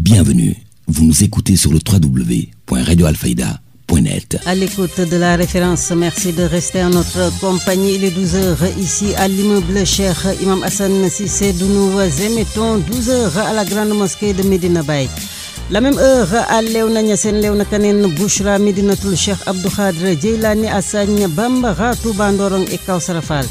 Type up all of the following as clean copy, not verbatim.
Bienvenue. Vous nous écoutez sur le www.radioalfayda.net. À l'écoute de la référence, merci de rester en notre compagnie. Il est 12h ici à l'immeuble Cheikh Imam Hassan Cissé, d'où nous émettons 12h à la grande mosquée de Medina Baye. La même heure à Léona Niassène, Léona Kanen, Bouchra, Medinatul Cheikh Abdou Khadre, Djeylani Assane, Bamba, Touba Ndorong et Kawsara Fall.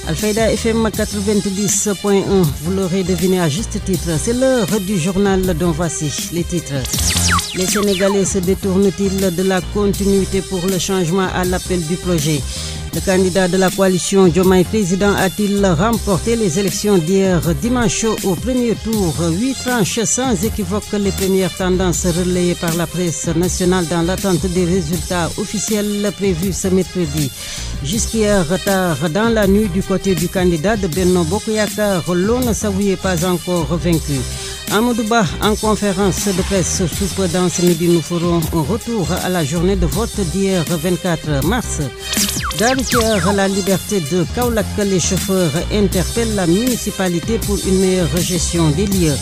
Alfayda FM 90.1, vous l'aurez deviné à juste titre, c'est l'heure du journal dont voici les titres. Les Sénégalais se détournent-ils de la continuité pour le changement à l'appel du projet? Le candidat de la coalition Diomaye Président a-t-il remporté les élections d'hier dimanche au premier tour? 8 tranches sans équivoque, les premières tendances relayées par la presse nationale dans l'attente des résultats officiels prévus ce mercredi. Jusqu'hier tard dans la nuit du côté du candidat de Benno Bokk Yakaar, l'on ne s'avouait pas encore vaincu. Amadou Ba en conférence de presse sous peu dans ce midi, nous ferons un retour à la journée de vote d'hier 24 mars. Dans la liberté de Kaolack, les chauffeurs interpellent la municipalité pour une meilleure gestion des lieux.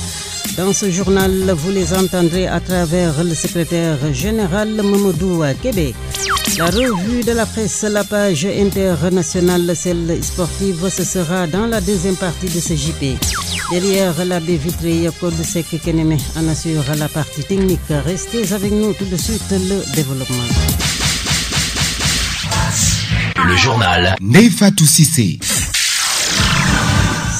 Dans ce journal, vous les entendrez à travers le secrétaire général Mamadou Kébé. La revue de la presse, la page internationale, celle sportive, ce sera dans la deuxième partie de ce JP. Derrière la baie vitrée, Code Sec Keneme en assure la partie technique. Restez avec nous tout de suite, le développement. Le journal Neifatou Cissé.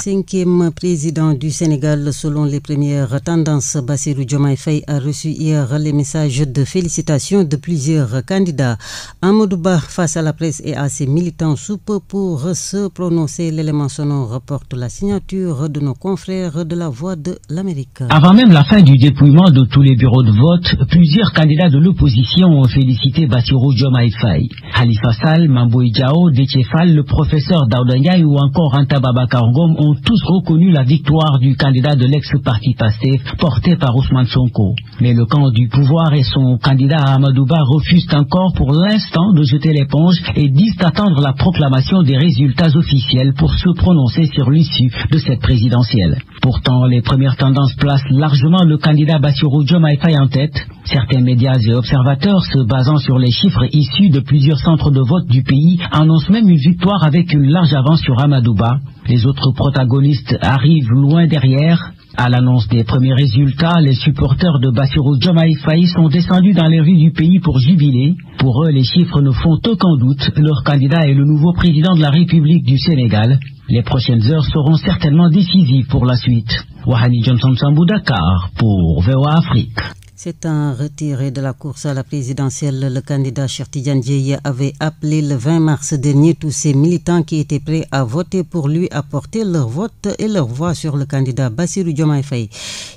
5e président du Sénégal, selon les premières tendances, Bassirou Diomaye Faye a reçu hier les messages de félicitations de plusieurs candidats. Amadou Ba, face à la presse et à ses militants, soupe pour se prononcer. L'élément sonore reporte la signature de nos confrères de la Voix de l'Amérique. Avant même la fin du dépouillement de tous les bureaux de vote, plusieurs candidats de l'opposition ont félicité Bassirou Diomaye Faye. Khalifa Sall, Mamboy Diao, Déthié Fall, le professeur Daouda Ndiaye ou encore Anta Babacar Ngom ont tous reconnu la victoire du candidat de l'ex-parti PASTEF porté par Ousmane Sonko. Mais le camp du pouvoir et son candidat Amadou Ba refusent encore pour l'instant de jeter l'éponge et disent attendre la proclamation des résultats officiels pour se prononcer sur l'issue de cette présidentielle. Pourtant, les premières tendances placent largement le candidat Bassirou Diomaye Faye en tête. Certains médias et observateurs, se basant sur les chiffres issus de plusieurs centres de vote du pays, annoncent même une victoire avec une large avance sur Amadou Ba. Les autres protagonistes arrivent loin derrière. À l'annonce des premiers résultats, les supporters de Bassirou Diomaye Faye sont descendus dans les rues du pays pour jubiler. Pour eux, les chiffres ne font aucun doute. Leur candidat est le nouveau président de la République du Sénégal. Les prochaines heures seront certainement décisives pour la suite. Wahani Johnson Sambou, Dakar pour VOA Afrique. C'est un retiré de la course à la présidentielle. Le candidat Cheikh Tidiane Dièye avait appelé le 20 mars dernier tous ses militants qui étaient prêts à voter pour lui à porter leur vote et leur voix sur le candidat Bassirou Diomaye Faye.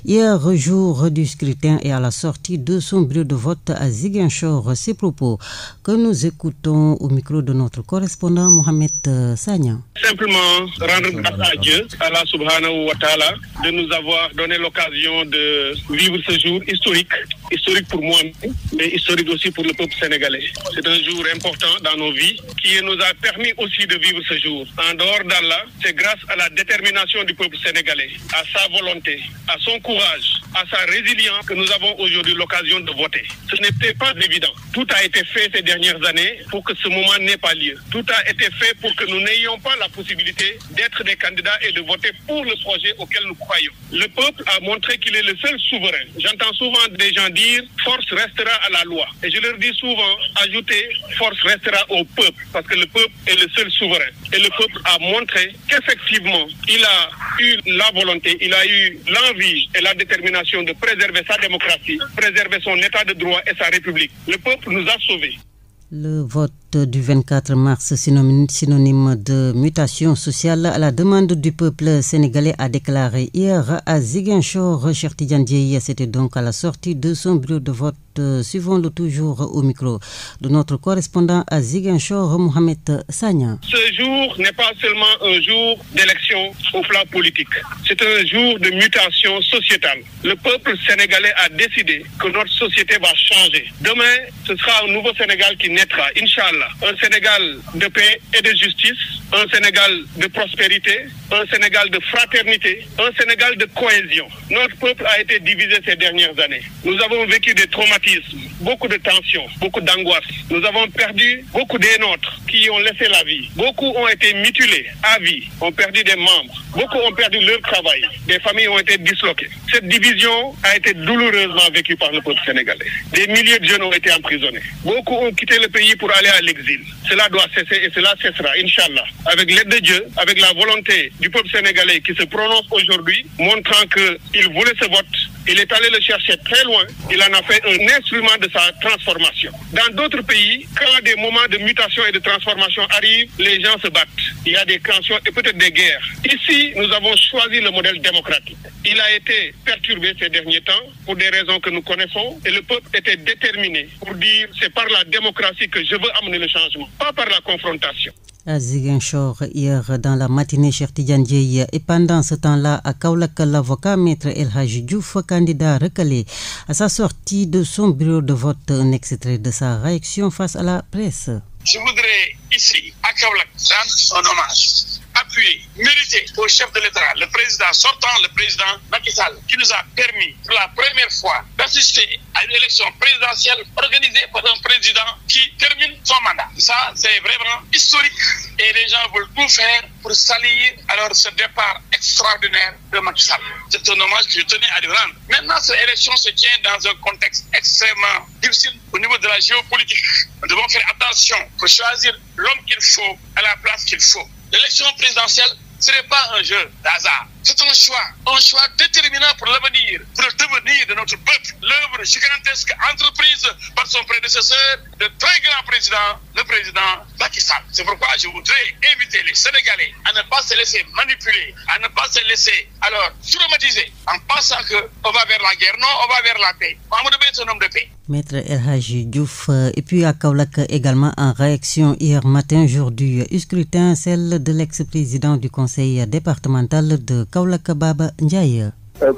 Hier, jour du scrutin et à la sortie de son bureau de vote à Ziguinchor, ces propos que nous écoutons au micro de notre correspondant Mohamed Sagna. Simplement rendre grâce à Dieu, Allah subhanahu wa ta'ala, de nous avoir donné l'occasion de vivre ce jour historique pour moi, mais historique aussi pour le peuple sénégalais. C'est un jour important dans nos vies qui nous a permis aussi de vivre ce jour. En dehors d'Allah, c'est grâce à la détermination du peuple sénégalais, à sa volonté, à son courage, à sa résilience que nous avons aujourd'hui l'occasion de voter. Ce n'était pas évident. Tout a été fait ces dernières années pour que ce moment n'ait pas lieu. Tout a été fait pour que nous n'ayons pas la possibilité d'être des candidats et de voter pour le projet auquel nous croyons. Le peuple a montré qu'il est le seul souverain. J'entends souvent des gens dire « force restera à la loi ». Et je leur dis souvent, ajoutez « force restera au peuple » parce que le peuple est le seul souverain. Et le peuple a montré qu'effectivement, il a eu la volonté, il a eu l'envie et la détermination de préserver sa démocratie, préserver son état de droit et sa république. Le peuple nous a sauvés. Le vote du 24 mars, synonyme de mutation sociale à la demande du peuple sénégalais, a déclaré hier à Ziguinchor. Cheikh Tidiane Dièye, c'était donc à la sortie de son bureau de vote. Suivons-le toujours au micro de notre correspondant à Ziguinchor, Mohamed Sagna. Ce jour n'est pas seulement un jour d'élection au plan politique. C'est un jour de mutation sociétale. Le peuple sénégalais a décidé que notre société va changer. Demain, ce sera un nouveau Sénégal qui Inch'Allah, un Sénégal de paix et de justice, un Sénégal de prospérité, un Sénégal de fraternité, un Sénégal de cohésion. Notre peuple a été divisé ces dernières années. Nous avons vécu des traumatismes, beaucoup de tensions, beaucoup d'angoisse. Nous avons perdu beaucoup des nôtres qui ont laissé la vie. Beaucoup ont été mutilés à vie, ont perdu des membres. Beaucoup ont perdu leur travail. Des familles ont été disloquées. Cette division a été douloureusement vécue par le peuple sénégalais. Des milliers de jeunes ont été emprisonnés. Beaucoup ont quitté le pays pour aller à l'exil. Cela doit cesser et cela cessera, Inch'Allah. Avec l'aide de Dieu, avec la volonté du peuple sénégalais qui se prononce aujourd'hui, montrant qu'il voulait ce vote, il est allé le chercher très loin. Il en a fait un instrument de sa transformation. Dans d'autres pays, quand des moments de mutation et de transformation arrivent, les gens se battent. Il y a des tensions et peut-être des guerres. Ici, nous avons choisi le modèle démocratique. Il a été perturbé ces derniers temps pour des raisons que nous connaissons et le peuple était déterminé pour dire c'est par la démocratie que je veux amener le changement, pas par la confrontation. À Ziguinchor, hier dans la matinée, Cheikh Tidiane Dièye. Et pendant ce temps-là, à Kaolack, l'avocat Maître El Hadji Diouf, candidat recalé, à sa sortie de son bureau de vote, un extrait de sa réaction face à la presse. Je voudrais ici, à Kaolack, rendre un hommage appuyé, mérité au chef de l'État, le président sortant, le président Macky Sall, qui nous a permis pour la première fois d'assister à une élection présidentielle organisée par un président qui termine son mandat. Ça, c'est vraiment historique et les gens veulent tout faire pour salir alors ce départ extraordinaire de Macky Sall. C'est un hommage que je tenais à lui rendre. Maintenant, cette élection se tient dans un contexte extrêmement difficile au niveau de la géopolitique. Nous devons faire attention pour choisir l'homme qu'il faut à la place qu'il faut. L'élection présidentielle, ce n'est pas un jeu d'hasard. C'est un choix déterminant pour l'avenir, pour le devenir de notre peuple. L'œuvre gigantesque entreprise par son prédécesseur, le très grand président, le président Macky Sall. C'est pourquoi je voudrais inviter les Sénégalais à ne pas se laisser manipuler, à ne pas se laisser alors traumatiser en pensant qu'on va vers la guerre. Non, on va vers la paix. Mamadou Ba est un homme de paix. Maître El Hadji Diouf, et puis à Kaolack également en réaction hier matin, jour du scrutin, celle de l'ex-président du conseil départemental de Kaolack, Baba Ndiaye.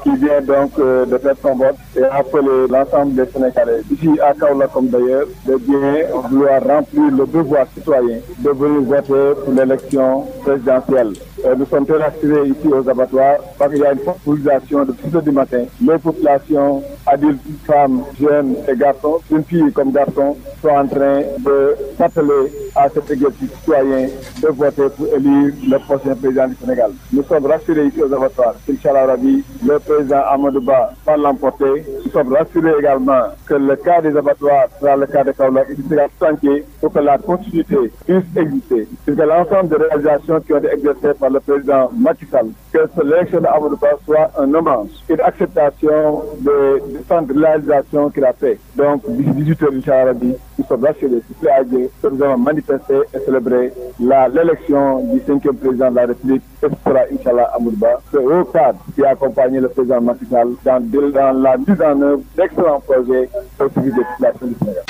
Qui vient donc de faire son vote et appeler l'ensemble des Sénégalais, ici à Kaolack comme d'ailleurs, de bien vouloir remplir le devoir citoyen de venir voter pour l'élection présidentielle. Nous sommes très rassurés ici aux abattoirs parce qu'il y a une forte mobilisation de 6 heures du matin. Les populations, adultes, femmes, jeunes et garçons, jeunes filles comme garçons, sont en train de s'atteler à cet exercice citoyen de voter pour élire le prochain président du Sénégal. Nous sommes rassurés ici aux abattoirs. Inch'Allah Rabbi, le président Amadou Ba va l'emporter. Nous sommes rassurés également que le cas des abattoirs sera le cas de Kaolack et qu'il sera tranquille pour que la continuité puisse exister. C'est que l'ensemble des réalisations qui ont été exercées par le président Macky Sall, que l'élection d'Amadou Ba soit un hommage, une acceptation des centres de réalisation qu'il a fait. Donc, d'ici 18h, Inch'Allah Rabbi, nous sommes rassurés, s'il plaît à Dieu, que nous allons manifester et célébrer l'élection du 5e président de la République, et ce sera Inch'Allah Amadou Ba, ce haut cadre qui a accompagné le président Macky Sall dans la mise en œuvre d'excellents projets au service des populations du Sénégal.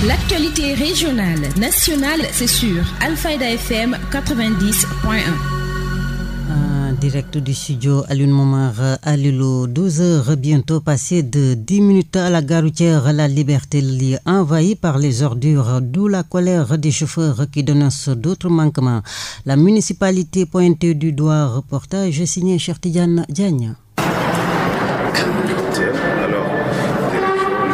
L'actualité régionale, nationale, c'est sur Alfayda FM 90.1. Direct du studio Alioune Momar Alilo, 12h bientôt passé de 10 minutes à la gare routière La Liberté, envahie par les ordures, d'où la colère des chauffeurs qui dénoncent d'autres manquements. La municipalité pointée du doigt, reportage signé Cheikh Tidiane Diagne.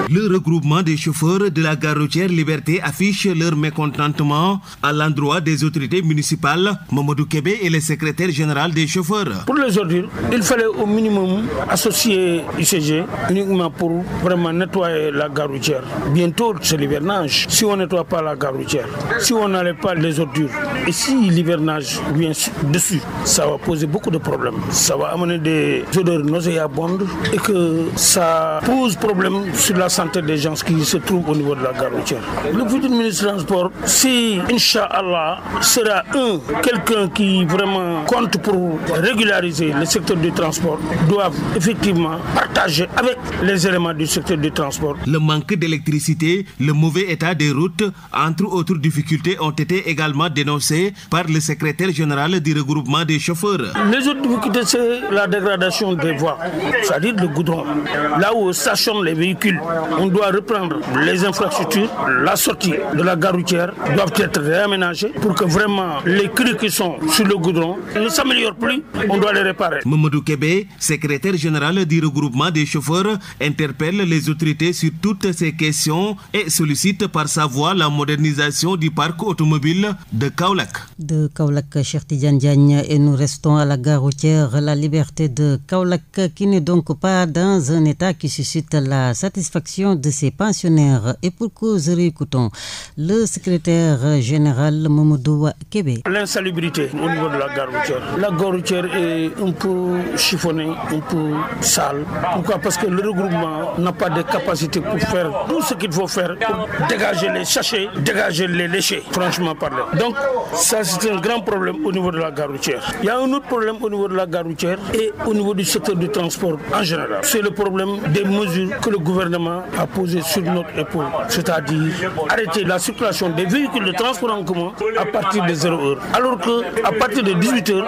Le regroupement des chauffeurs de la gare routière Liberté affiche leur mécontentement à l'endroit des autorités municipales. Mamadou Kébé est le secrétaire général des chauffeurs. Pour les ordures, il fallait au minimum associer UCG uniquement pour vraiment nettoyer la gare routière. Bientôt, c'est l'hivernage. Si on ne nettoie pas la gare routière, si on n'enlève pas les ordures, et si l'hivernage vient dessus, ça va poser beaucoup de problèmes. Ça va amener des odeurs nauséabondes et que ça pose problème sur la santé des gens qui se trouvent au niveau de la gare routière. Le futur ministre des Transports, si Inch'Allah sera quelqu'un qui vraiment compte pour régulariser le secteur du transport, doivent effectivement partager avec les éléments du secteur du transport. Le manque d'électricité, le mauvais état des routes, entre autres difficultés, ont été également dénoncées par le secrétaire général du regroupement des chauffeurs. Les autres difficultés, c'est la dégradation des voies, c'est-à-dire le goudron. Là où stationnent les véhicules, on doit reprendre les infrastructures. La sortie de la gare routière doivent être réaménagées pour que vraiment les crues qui sont sur le goudron ne s'améliorent plus. On doit les réparer. Mamadou Kébé, secrétaire général du regroupement des chauffeurs, interpelle les autorités sur toutes ces questions et sollicite par sa voix la modernisation du parc automobile de Kaolack. De Kaolack, Cheikh Tidiane Diagne, et nous restons à la gare routière La Liberté de Kaolack, qui n'est donc pas dans un état qui suscite la satisfaction de ses pensionnaires. Et pour cause, réécoutons le secrétaire général Mamadou Kébé. L'insalubrité au niveau de la gare routière. La gare routière est un peu chiffonnée, un peu sale. Pourquoi? Parce que le regroupement n'a pas de capacité pour faire tout ce qu'il faut faire pour dégager les sachets, dégager les déchets, franchement parler. Donc ça, c'est un grand problème au niveau de la gare routière. Il y a un autre problème au niveau de la gare routière et au niveau du secteur du transport en général. C'est le problème des mesures que le gouvernement a posées sur notre épaule. C'est-à-dire arrêter la circulation des véhicules de transport en commun à partir de 0 heure. Alors qu'à partir de 18 heures,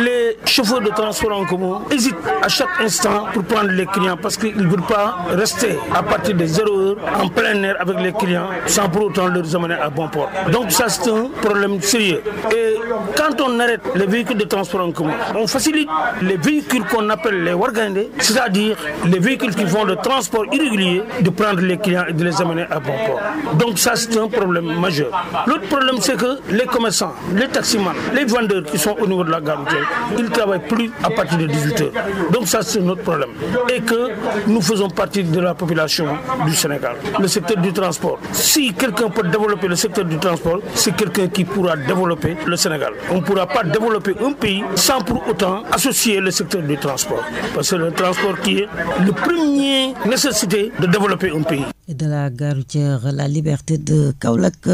les chauffeurs de transport en commun hésitent à chaque instant pour prendre les clients parce qu'ils ne veulent pas rester à partir de 0 heure en plein air avec les clients sans pour autant leur amener à bon port. Donc ça, c'est un problème sérieux. Et quand on arrête les véhicules de transport en commun, on facilite les véhicules qu'on appelle les wargandés, c'est-à-dire les véhicules qui font le transport irrégulier, de prendre les clients et de les amener à bon port. Donc ça, c'est un problème majeur. L'autre problème, c'est que les commerçants, les taximans, les vendeurs qui sont au niveau de la gare routière, ils ne travaillent plus à partir de 18 heures. Donc ça, c'est notre problème. Et que nous faisons partie de la population du Sénégal. Le secteur du transport. Si quelqu'un peut développer le secteur du transport, c'est quelqu'un qui pourra développer le Sénégal. On ne pourra pas développer un pays sans pour autant associer le secteur du transport. Parce que le transport qui est le premier nécessité de développer un pays. Et de la gare routière La Liberté de Kaolack,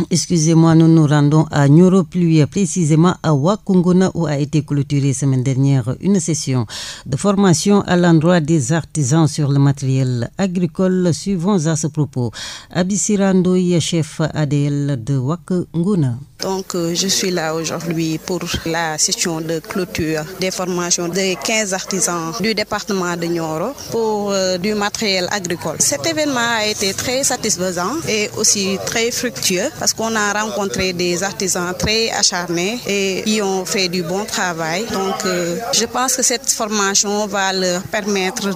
excusez-moi, nous nous rendons à Nioro, plus précisément à Wakunguna, où a été clôturée semaine dernière une session de formation à l'endroit des artisans sur le matériel agricole. Suivons à ce propos Abisirandoy, chef ADL de Wakunguna. Donc je suis là aujourd'hui pour la session de clôture des formations des 15 artisans du département de Nioro pour du matériel agricole. Cet événement a été très satisfaisant et aussi très fructueux parce qu'on a rencontré des artisans très acharnés et qui ont fait du bon travail. Donc je pense que cette formation va leur permettre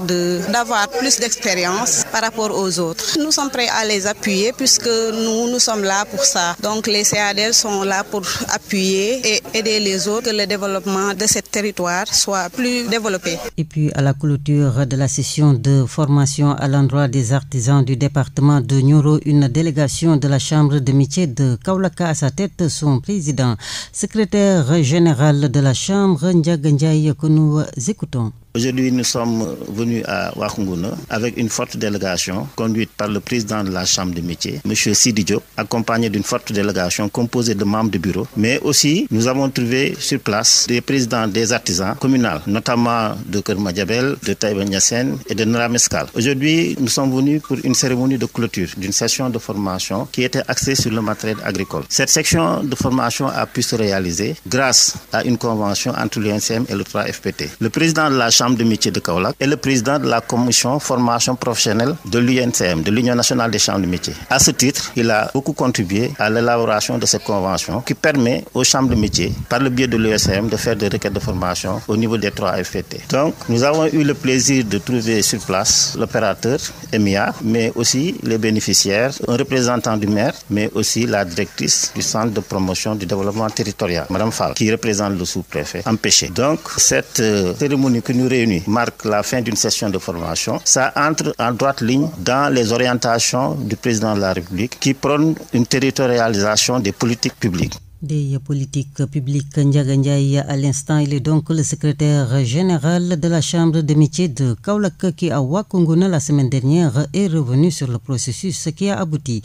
d'avoir plus d'expérience par rapport aux autres. Nous sommes prêts à les appuyer puisque nous sommes là pour ça. Donc les CADL sont là pour appuyer et aider les autres, que le développement de ce territoire soit plus développé. Et puis à la clôture de la session de formation à l'endroit des artisans du département de Nioro, une délégation de la Chambre de métier de Kaolack à sa tête son président, secrétaire général de la Chambre, Ndiaga Ndiaye, que nous écoutons. Aujourd'hui, nous sommes venus à Wakunguna avec une forte délégation conduite par le président de la Chambre de métier, M. Sidi Diop, accompagné d'une forte délégation composée de membres du bureau. Mais aussi, nous avons trouvé sur place des présidents des artisans communaux, notamment de Kermadjabel, de Taïba Niassène et de Narameskal. Aujourd'hui, nous sommes venus pour une cérémonie de clôture d'une session de formation qui était axée sur le matériel agricole. Cette section de formation a pu se réaliser grâce à une convention entre l'UNCM et le 3FPT. Le président de la Chambre de métier de Kaolack et le président de la commission formation professionnelle de l'UNCM, de l'Union nationale des chambres de métier. À ce titre, il a beaucoup contribué à l'élaboration de cette convention qui permet aux chambres de métier, par le biais de l'UNCM, de faire des requêtes de formation au niveau des 3 FPT. Donc, nous avons eu le plaisir de trouver sur place l'opérateur EMIA, mais aussi les bénéficiaires, un représentant du maire, mais aussi la directrice du centre de promotion du développement territorial, Mme Fall, qui représente le sous-préfet, empêché. Donc, cette cérémonie que nous réunis marque la fin d'une session de formation. Ça entre en droite ligne dans les orientations du président de la République qui prône une territorialisation des politiques publiques. Des politiques publiques, Ndiaga Ndiaye, à l'instant, il est donc le secrétaire général de la Chambre de métier de Kaolack qui, à Wakunguna la semaine dernière, est revenu sur le processus qui a abouti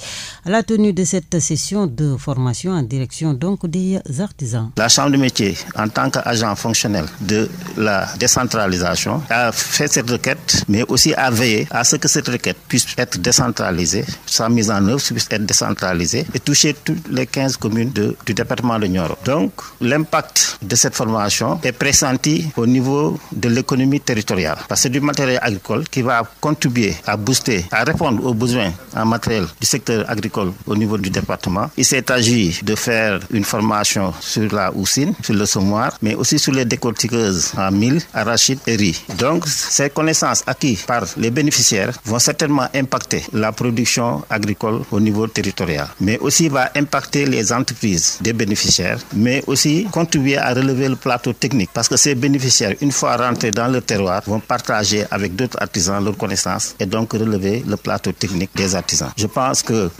à la tenue de cette session de formation en direction donc des artisans. La Chambre de métier, en tant qu'agent fonctionnel de la décentralisation, a fait cette requête, mais aussi a veillé à ce que cette requête puisse être décentralisée, sa mise en œuvre puisse être décentralisée et toucher toutes les 15 communes du département département de Nioro. Donc, l'impact de cette formation est pressenti au niveau de l'économie territoriale. Parce que c'est du matériel agricole qui va contribuer à booster, à répondre aux besoins en matériel du secteur agricole au niveau du département. Il s'est agi de faire une formation sur la houssine, sur le semoir, mais aussi sur les décortiqueuses en mil, arachide et riz. Donc, ces connaissances acquises par les bénéficiaires vont certainement impacter la production agricole au niveau territorial, mais aussi va impacter les entreprises des bénéficiaires, mais aussi contribuer à relever le plateau technique, parce que ces bénéficiaires, une fois rentrés dans le terroir, vont partager avec d'autres artisans leurs connaissances et donc relever le plateau technique des artisans. Je pense que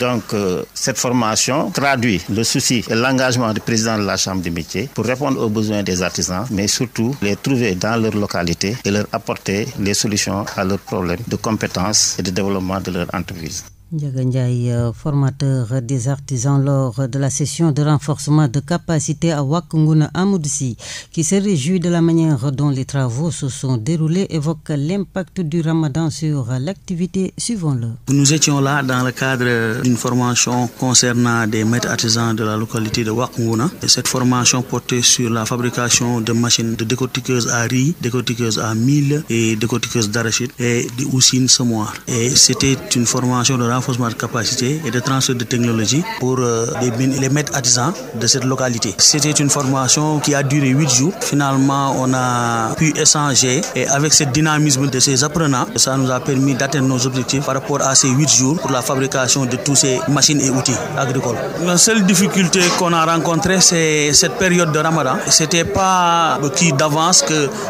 cette formation traduit le souci et l'engagement du président de la Chambre des métiers pour répondre aux besoins des artisans, mais surtout les trouver dans leur localité et leur apporter les solutions à leurs problèmes de compétences et de développement de leur entreprise. Ndiaga Ndiaye, formateur des artisans lors de la session de renforcement de capacité à Wakunguna Amoudsi, qui se réjouit de la manière dont les travaux se sont déroulés, évoque l'impact du Ramadan sur l'activité. Suivons-le. Nous étions là dans le cadre d'une formation concernant des maîtres artisans de la localité de Wakunguna. Et cette formation portait sur la fabrication de machines de décortiqueuses à riz, décortiqueuses à mil et décortiqueuses d'arachide et de houssines semoirs. Et c'était une formation de renforcement de capacité et de transfert de technologie pour les maîtres artisans de cette localité. C'était une formation qui a duré 8 jours. Finalement, on a pu échanger et avec ce dynamisme de ces apprenants, ça nous a permis d'atteindre nos objectifs par rapport à ces 8 jours pour la fabrication de tous ces machines et outils agricoles. La seule difficulté qu'on a rencontrée, c'est cette période de Ramadan. C'était pas qui d'avance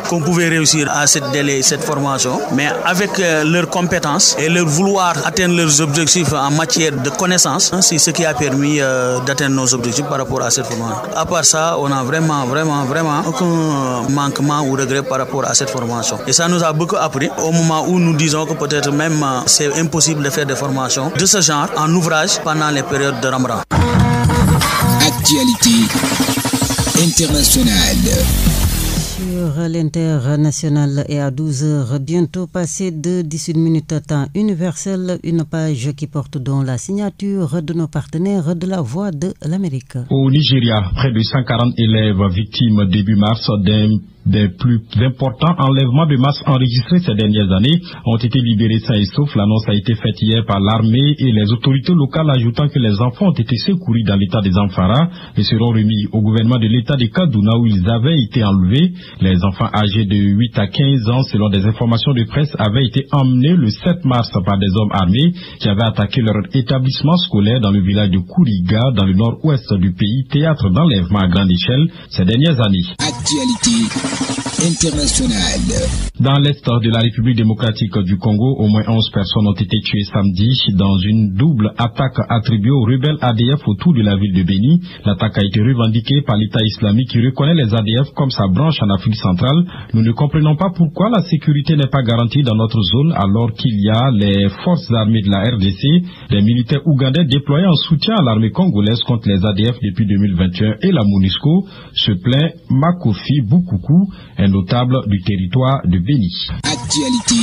qu'on pouvait réussir à cette formation, mais avec leurs compétences et leur vouloir atteindre leurs objectifs en matière de connaissances, c'est ce qui a permis d'atteindre nos objectifs par rapport à cette formation. À part ça, on n'a vraiment aucun manquement ou regret par rapport à cette formation. Et ça nous a beaucoup appris au moment où nous disons que peut-être même c'est impossible de faire des formations de ce genre en ouvrage pendant les périodes de Ramadan. Actualité internationale. Sur l'international et à 12h, bientôt passé de 18 minutes temps universel, une page qui porte donc la signature de nos partenaires de la Voix de l'Amérique. Au Nigeria, près de 140 élèves victimes début mars des plus importants enlèvements de masse enregistrés ces dernières années ont été libérés sains et saufs. L'annonce a été faite hier par l'armée et les autorités locales, ajoutant que les enfants ont été secourus dans l'état des Zamfara et seront remis au gouvernement de l'état de Kaduna où ils avaient été enlevés. Les enfants âgés de 8 à 15 ans, selon des informations de presse, avaient été emmenés le 7 mars par des hommes armés qui avaient attaqué leur établissement scolaire dans le village de Kuriga, dans le nord-ouest du pays, théâtre d'enlèvement à grande échelle ces dernières années. Actualité internationale. Dans l'est de la République démocratique du Congo, au moins 11 personnes ont été tuées samedi dans une double attaque attribuée aux rebelles ADF autour de la ville de Béni. L'attaque a été revendiquée par l'État islamique qui reconnaît les ADF comme sa branche en Afrique centrale. Nous ne comprenons pas pourquoi la sécurité n'est pas garantie dans notre zone alors qu'il y a les forces armées de la RDC, des militaires ougandais déployés en soutien à l'armée congolaise contre les ADF depuis 2021 et la MONUSCO, se plaint Makofi Boukoukou, un notable du territoire de Béni. Actualité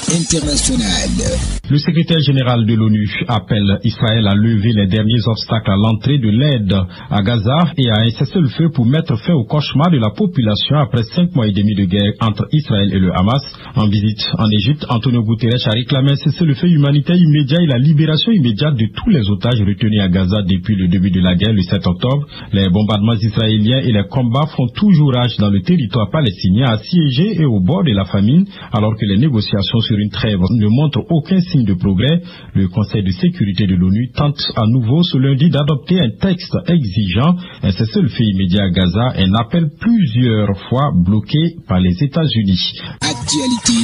internationale. Le secrétaire général de l'ONU appelle Israël à lever les derniers obstacles à l'entrée de l'aide à Gaza et à un cessez-le-feu pour mettre fin au cauchemar de la population après 5 mois et demi de guerre entre Israël et le Hamas. En visite en Égypte, Antonio Guterres a réclamé un cessez-le-feu humanitaire immédiat et la libération immédiate de tous les otages retenus à Gaza depuis le début de la guerre le 7 octobre. Les bombardements israéliens et les combats font toujours rage dans le territoire palestinien assiégé et au bord de la famine, alors que les négociations sur une trêve ne montrent aucun signe de progrès. Le Conseil de sécurité de l'ONU tente à nouveau ce lundi d'adopter un texte exigeant un cessez-le-feu immédiat à Gaza, un appel plusieurs fois bloqué par les États-Unis. Actualité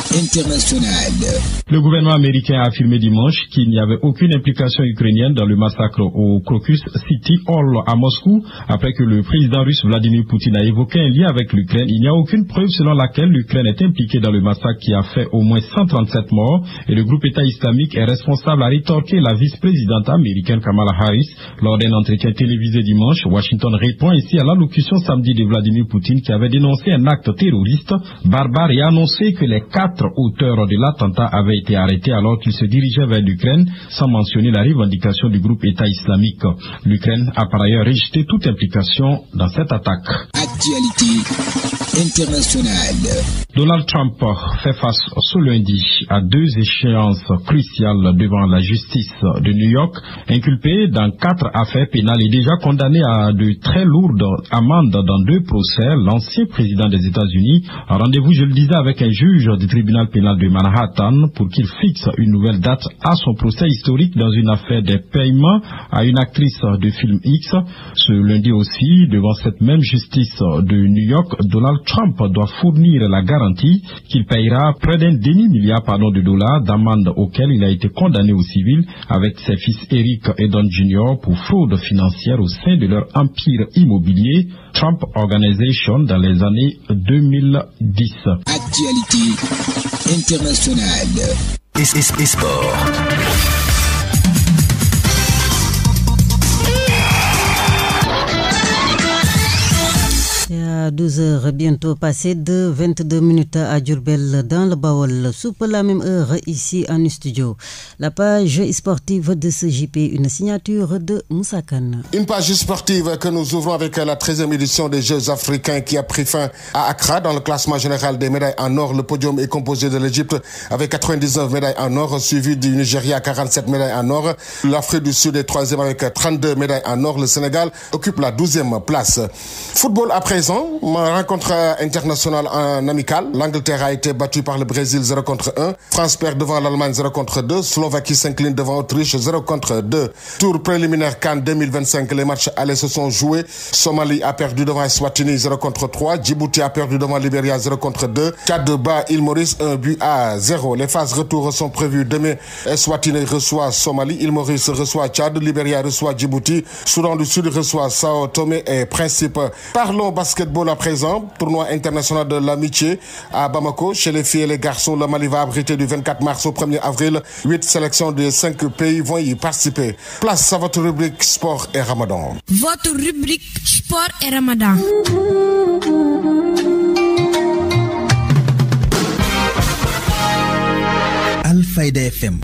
internationale. Le gouvernement américain a affirmé dimanche qu'il n'y avait aucune implication ukrainienne dans le massacre au Crocus City Hall à Moscou. Après que le président russe Vladimir Poutine a évoqué un lien avec l'Ukraine, il n'y a aucune preuve selon laquelle l'Ukraine est impliquée dans le massacre qui a fait au moins 137 morts et le groupe État islamique est responsable, a rétorqué la vice-présidente américaine Kamala Harris. Lors d'un entretien télévisé dimanche, Washington répond ici à l'allocution samedi de Vladimir Poutine qui avait dénoncé un acte terroriste barbare et annoncé que les 4 4 auteurs de l'attentat avaient été arrêtés alors qu'ils se dirigeaient vers l'Ukraine, sans mentionner la revendication du groupe État islamique. L'Ukraine a par ailleurs rejeté toute implication dans cette attaque. Actualité internationale. Donald Trump fait face ce lundi à 2 échéances cruciales devant la justice de New York. Inculpé dans 4 affaires pénales et déjà condamné à de très lourdes amendes dans 2 procès, l'ancien président des États-Unis a rendez-vous, je le disais, avec un juge du tribunal pénal de Manhattan pour qu'il fixe une nouvelle date à son procès historique dans une affaire des paiements à une actrice de film X. Ce lundi aussi, devant cette même justice de New York, Donald Trump doit fournir la garantie qu'il payera près d'un demi-milliard de dollars d'amende auquel il a été condamné au civil avec ses fils Eric et Don Jr. pour fraude financière au sein de leur empire immobilier Trump Organization dans les années 2010. Actualité internationale. Et sport. À 12h, bientôt passé de 22 minutes à Diourbel dans le Baol. Sous la même heure ici en studio. La page sportive de ce JP, une signature de Moussa Kane. Une page sportive que nous ouvrons avec la 13e édition des Jeux africains qui a pris fin à Accra. Dans le classement général des médailles en or, le podium est composé de l'Égypte avec 99 médailles en or, suivi du Nigeria 47 médailles en or. L'Afrique du Sud est 3e avec 32 médailles en or. Le Sénégal occupe la 12e place. Football à présent. Rencontre internationale en amical. L'Angleterre a été battue par le Brésil 0-1. France perd devant l'Allemagne 0-2. Slovaquie s'incline devant Autriche 0-2. Tour préliminaire CAN 2025. Les matchs allés se sont joués. Somalie a perdu devant Eswatini 0-3. Djibouti a perdu devant Libéria 0-2. Tchad bat Île Maurice 1-0. Les phases retour sont prévues demain. Eswatini reçoit Somalie. Île Maurice reçoit Tchad. Libéria reçoit Djibouti. Soudan du Sud reçoit Sao Tomé et Principe. Parlons basketball à présent. Tournoi international de l'amitié à Bamako. Chez les filles et les garçons, le Mali va abriter du 24 mars au 1er avril. 8 sélections de 5 pays vont y participer. Place à votre rubrique Sport et Ramadan. Votre rubrique Sport et Ramadan. Al-Fayda FM.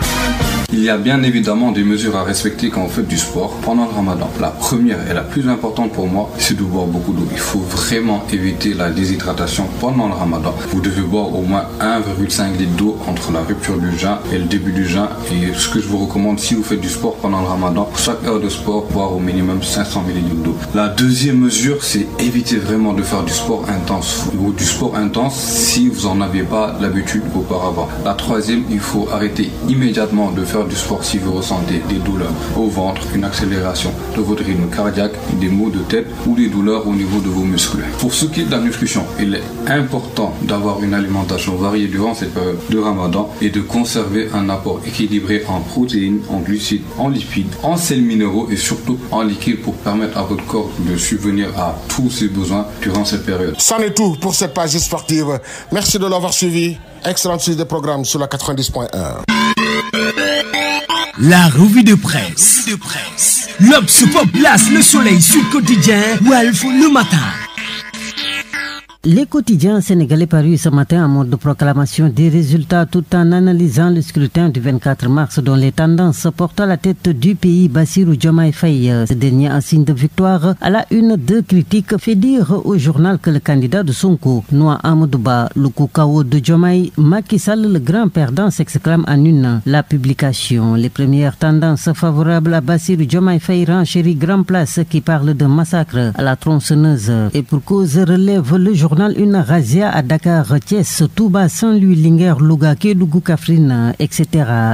Il y a bien évidemment des mesures à respecter quand vous faites du sport pendant le ramadan. La première et la plus importante pour moi, c'est de boire beaucoup d'eau. Il faut vraiment éviter la déshydratation pendant le ramadan. Vous devez boire au moins 1,5 litre d'eau entre la rupture du jeûne et le début du jeûne. Et ce que je vous recommande, si vous faites du sport pendant le ramadan, pour chaque heure de sport, boire au minimum 500 ml d'eau. La deuxième mesure, c'est éviter vraiment de faire du sport intense. Ou du sport intense si vous n'en aviez pas l'habitude auparavant. La troisième, il faut arrêter immédiatement de faire du sport si vous ressentez des douleurs au ventre, une accélération de votre rythme cardiaque, des maux de tête ou des douleurs au niveau de vos muscles. Pour ce qui est de la nutrition, il est important d'avoir une alimentation variée durant cette période de ramadan et de conserver un apport équilibré en protéines, en glucides, en lipides, en sels minéraux et surtout en liquide pour permettre à votre corps de subvenir à tous ses besoins durant cette période. C'en est tout pour cette page sportive. Merci de l'avoir suivi. Excellente suite des programmes sur la 90.1. La revue de presse. L'Obs Pop place le soleil sur le quotidien Walf le matin. Les quotidiens sénégalais parus ce matin en mode de proclamation des résultats tout en analysant le scrutin du 24 mars dont les tendances portent à la tête du pays Bassirou Diomaye Faye. Ce dernier en signe de victoire à la une de critiques fait dire au journal que le candidat de Sonko, Noa Amadouba, le Koukao de Diomaye, Macky Sall, le grand perdant, s'exclame en une. La publication, les premières tendances favorables à Bassirou Diomaye Faye renchérit Grand Place qui parle de massacre à la tronçonneuse et pour cause relève le journal une razzia à Dakar, Thiès, Touba, Saint-Louis, Linguère, Louga, Kédougou, Kaffrine, etc.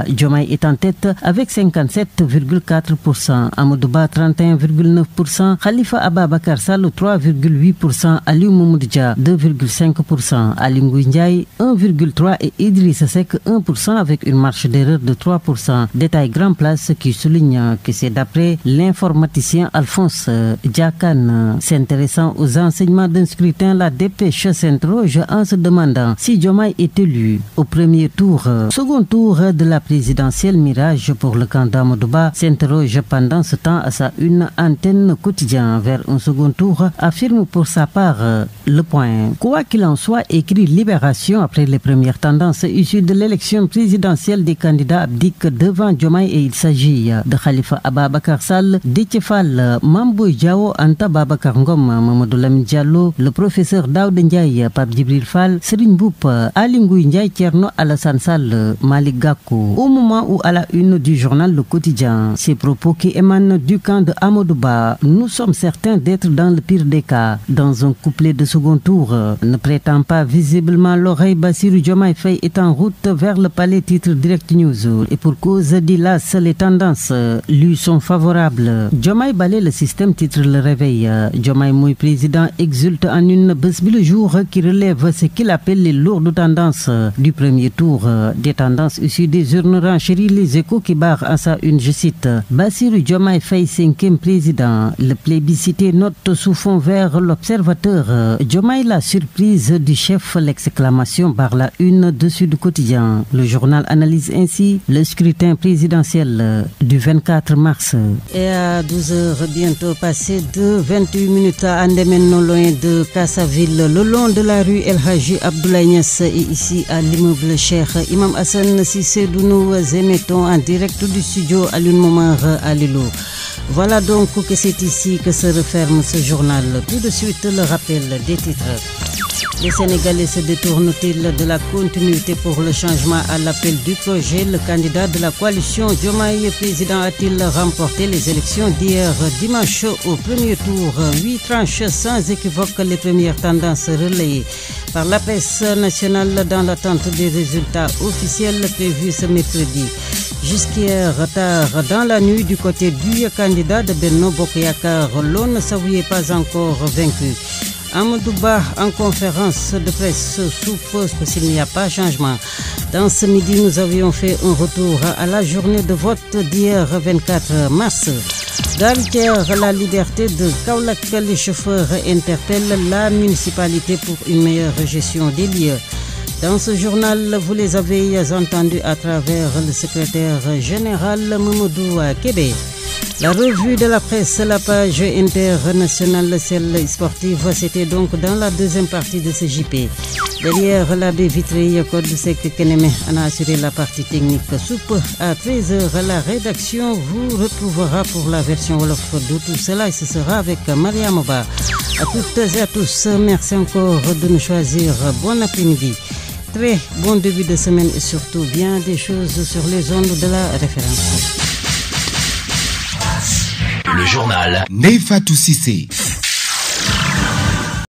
Diomaye est en tête avec 57,4%, Amadouba 31,9%, Khalifa Ababakar Sall 3,8%, Aliou Moumoudja 2,5%, Ali Ngouille Ndiaye 1,3% et Idriss Seck 1% avec une marge d'erreur de 3%. Détail Grand Place qui souligne que c'est d'après l'informaticien Alphonse Diakane. S'intéressant aux enseignements d'un scrutin, la Dépêche s'interroge en se demandant si Diomaye est élu au premier tour. Second tour de la présidentielle, mirage pour le candidat Amadou Ba s'interroge pendant ce temps à sa une antenne quotidien vers un second tour, affirme pour sa part Le Point. Quoi qu'il en soit, écrit Libération après les premières tendances issues de l'élection présidentielle des candidats abdiquent devant Diomaye et il s'agit de Khalifa Ababacar Sall, Déthié Fall, Mame Boye Diao, Anta Babacar Ngom, Mamadou Lamine Diallo, le professeur Daouda Ndiaye, Pape Djibril Fall, Serigne Mboup, Aly Ngouille Ndiaye, Thierno Alassane Sall, Malick Gakou. Au moment où à la une du journal Le Quotidien, ces propos qui émanent du camp de Amadou Ba, nous sommes certains d'être dans le pire des cas. Dans un couplet de second tour, ne prétend pas visiblement l'oreille, Bassirou Diomaye Faye est en route vers le palais, titre Direct News. Et pour cause d'Ilas, les tendances lui sont favorables. Diomaye balaye le système, titre Le Réveil. Diomaye Moui président exulte en une bés bi le jour qui relève ce qu'il appelle les lourdes tendances du premier tour. Des tendances issues des urnes renchéries, Les Échos qui barrent en sa une, je cite, Bassirou Diomaye Faye, 5e président. Le plébiscité note sous fond vert l'Observateur. Diomaye la surprise du chef, l'exclamation barre la une de Sud Quotidien. Le journal analyse ainsi le scrutin présidentiel du 24 mars. Et à 12h bientôt passé de 28 minutes à Andémen, non loin de Kassaville, le long de la rue El Hadji Abdoulaye Niass et ici à l'immeuble Cheikh Imam Hassan Cissé nous émettons en direct du studio Alioune Momar à Lilo. Voilà donc que c'est ici que se referme ce journal. Tout de suite le rappel des titres. Les Sénégalais se détournent-ils de la continuité pour le changement à l'appel du projet? Le candidat de la coalition Diomaye président a-t-il remporté les élections d'hier dimanche au premier tour? 8 tranches sans équivoque, les premières tendances relayées par la presse nationale dans l'attente des résultats officiels prévus ce mercredi. Jusqu'hier tard dans la nuit du côté du candidat de Benno Bokk Yakaar, l'on ne savait pas encore vaincu. Amadou Ba en conférence de presse suppose qu'il n'y a pas changement. Dans ce midi, nous avions fait un retour à la journée de vote d'hier 24 mars. Gare routière La Liberté de Kaolack, les chauffeurs interpellent la municipalité pour une meilleure gestion des lieux. Dans ce journal, vous les avez entendus à travers le secrétaire général Mamadou Kébé. La revue de la presse, la page internationale, celle sportive, c'était donc dans la deuxième partie de ce JP. Derrière la baie vitrée, Code Sec Keneme en a assuré la partie technique. Soupe à 13h, la rédaction vous retrouvera pour la version Wolof de tout cela et ce sera avec Maria Moba. À toutes et à tous, merci encore de nous choisir. Bon après-midi. Très bon début de semaine et surtout bien des choses sur les ondes de la référence. Le journal Nefatou Cissé.